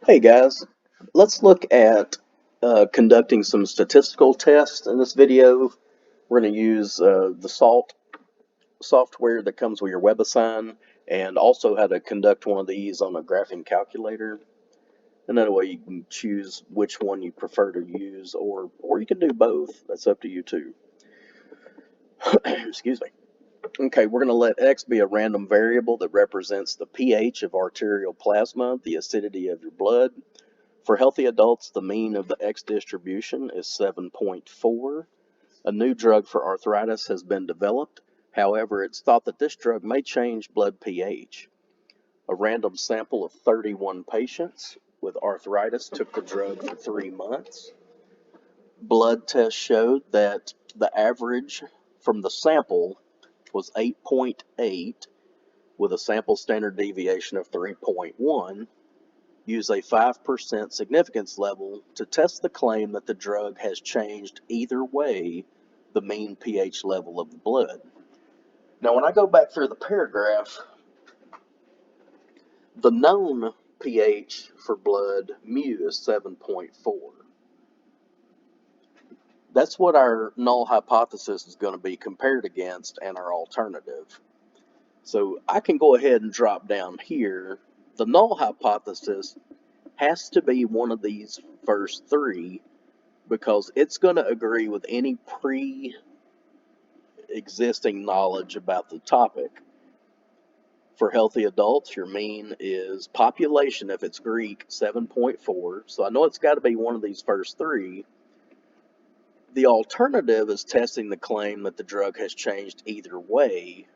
Hey guys, let's look at conducting some statistical tests in this video. We're going to use the SALT software that comes with your WebAssign and also how to conduct one of these on a graphing calculator. And that way you can choose which one you prefer to use or you can do both. That's up to you too. Excuse me. Okay, we're going to let X be a random variable that represents the pH of arterial plasma, the acidity of your blood. For healthy adults, the mean of the X distribution is 7.4. A new drug for arthritis has been developed. However, it's thought that this drug may change blood pH. A random sample of 31 patients with arthritis took the drug for 3 months. Blood tests showed that the average from the sample was 8.8 with a sample standard deviation of 3.1. Use a 5% significance level to test the claim that the drug has changed either way the mean pH level of the blood. Now, when I go back through the paragraph, the known pH for blood, mu, is 7.4. That's what our null hypothesis is going to be compared against and our alternative. So I can go ahead and drop down here. The null hypothesis has to be one of these first three because it's going to agree with any pre-existing knowledge about the topic. For healthy adults, your mean is population, if it's Greek, 7.4. So I know it's got to be one of these first three. The alternative is testing the claim that the drug has changed either way.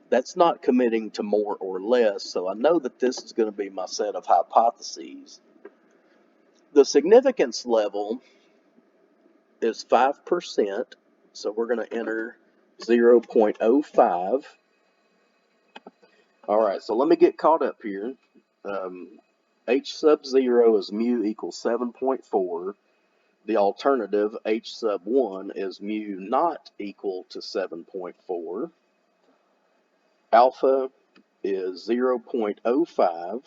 That's not committing to more or less, so I know that this is going to be my set of hypotheses. The significance level is 5%, so we're going to enter 0.05. All right, so let me get caught up here. H sub 0 is mu equals 7.4. The alternative, H sub 1, is mu not equal to 7.4. Alpha is 0.05.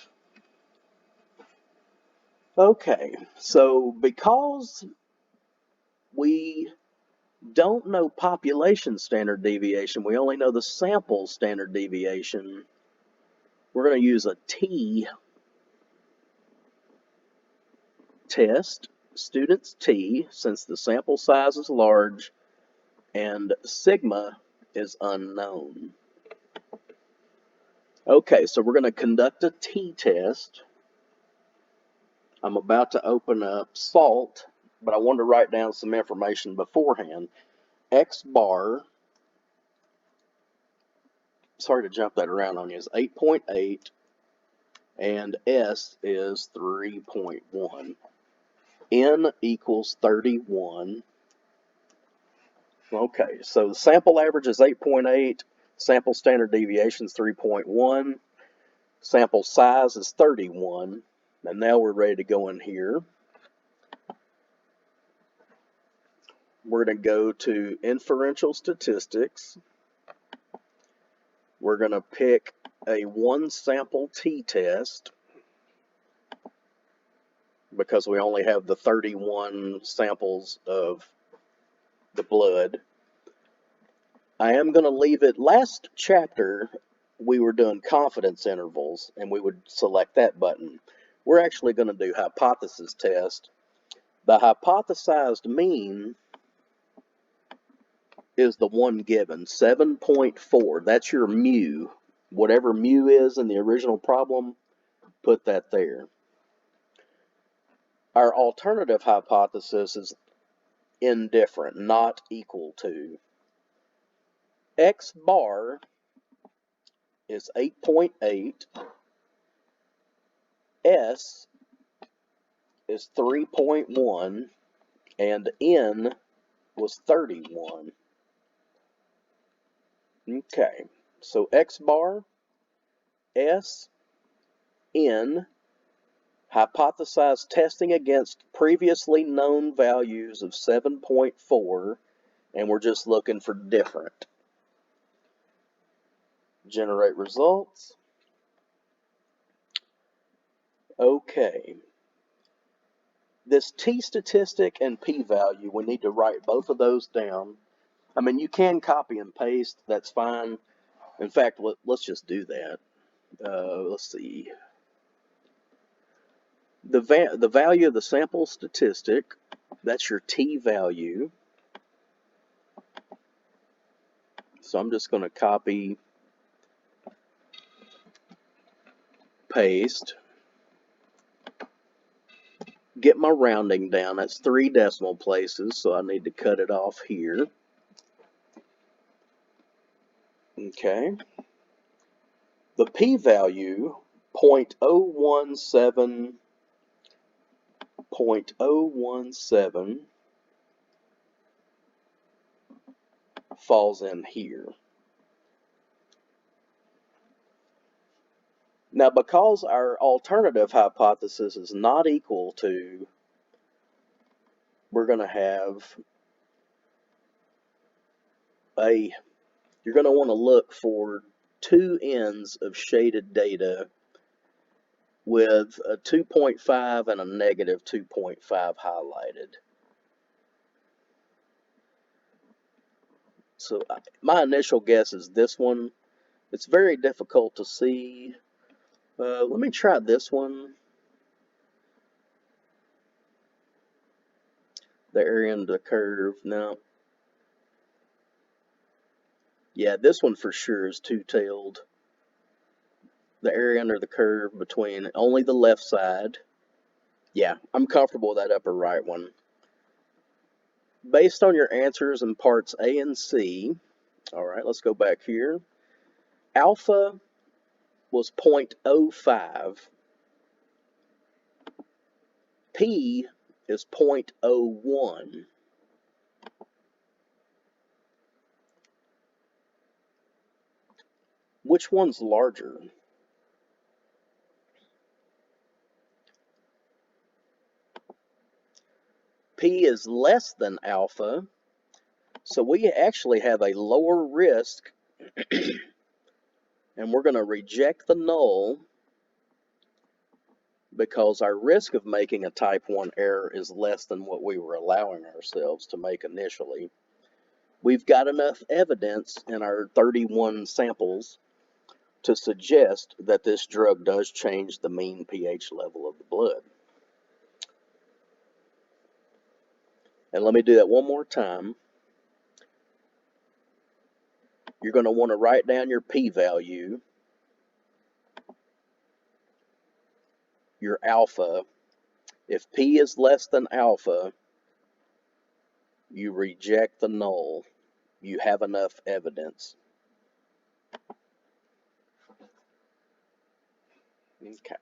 Okay, so because we don't know population standard deviation, we only know the sample standard deviation, we're going to use a t test, students t, since the sample size is large and sigma is unknown. Okay, so we're going to conduct a t-test. I'm about to open up SALT, but I wanted to write down some information beforehand. X bar, sorry to jump that around on you, is 8.8 and S is 3.1. N equals 31. Okay, so the sample average is 8.8, sample standard deviation is 3.1, sample size is 31, and now we're ready to go in here. We're going to go to inferential statistics. We're going to pick a one sample t-test because we only have the 31 samples of the blood. I am going to leave it. Last chapter, we were doing confidence intervals, and we would select that button. We're actually going to do hypothesis test. The hypothesized mean is the one given, 7.4. That's your mu. Whatever mu is in the original problem, put that there. Our alternative hypothesis is indifferent, not equal to. X bar is 8.8. S is 3.1. And N was 31. Okay, so X bar, S, N, hypothesized testing against previously known values of 7.4, and we're just looking for different. Generate results. Okay. This t-statistic and p-value, we need to write both of those down. I mean, you can copy and paste, that's fine. In fact, let's just do that. Let's see. The value of the sample statistic, that's your t-value. So I'm just going to copy, paste, get my rounding down. That's 3 decimal places, so I need to cut it off here. Okay. The p-value, 0.017 falls in here. Now, because our alternative hypothesis is not equal to, we're going to have you're going to want to look for 2 ends of shaded data with a 2.5 and a negative 2.5 highlighted. So my initial guess is this one. It's very difficult to see. Let me try this one. The area under the curve. No. Yeah, this one for sure is two-tailed. The area under the curve between only the left side. Yeah, I'm comfortable with that upper right one. Based on your answers in parts A and C, all right, let's go back here. Alpha was 0.05. P is 0.01. Which one's larger? P is less than alpha, so we actually have a lower risk, and we're going to reject the null because our risk of making a type 1 error is less than what we were allowing ourselves to make initially. We've got enough evidence in our 31 samples to suggest that this drug does change the mean pH level of the blood. And let me do that one more time. You're going to want to write down your p-value, your alpha. If p is less than alpha, you reject the null. You have enough evidence. Okay.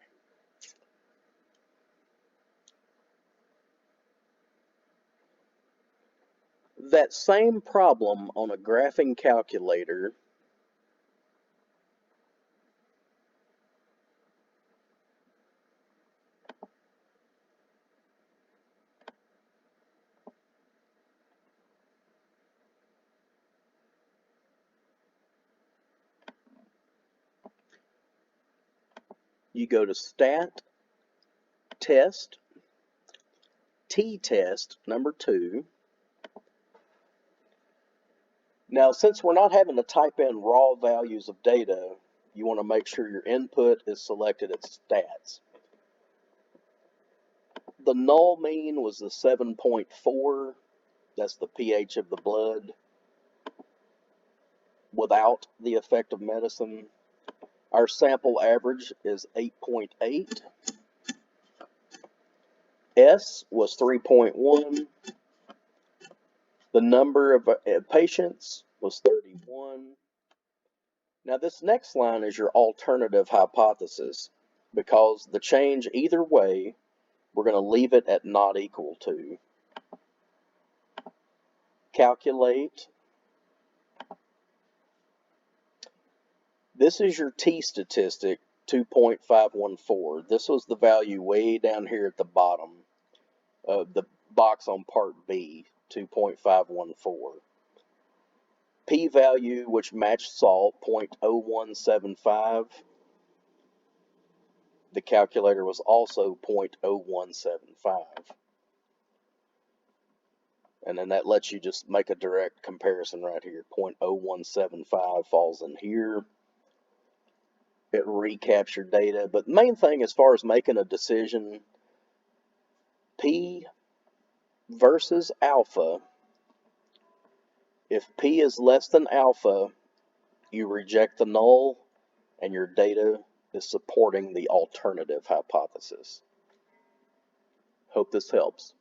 That same problem on a graphing calculator you go to stat, test, t-test, number 2. Now, since we're not having to type in raw values of data, you want to make sure your input is selected at stats. The null mean was the 7.4. That's the pH of the blood without the effect of medicine. Our sample average is 8.8. S was 3.1. The number of patients was 31. Now this next line is your alternative hypothesis, because the change either way, we're going to leave it at not equal to. Calculate. This is your t-statistic, 2.514. This was the value way down here at the bottom of the box on part B, 2.514. P-value, which matched SALT, 0.0175. the calculator was also 0.0175. And then that lets you just make a direct comparison right here. 0.0175 falls in here. It recaptured data. But the main thing as far as making a decision, P versus alpha, if P is less than alpha, you reject the null and your data is supporting the alternative hypothesis. Hope this helps.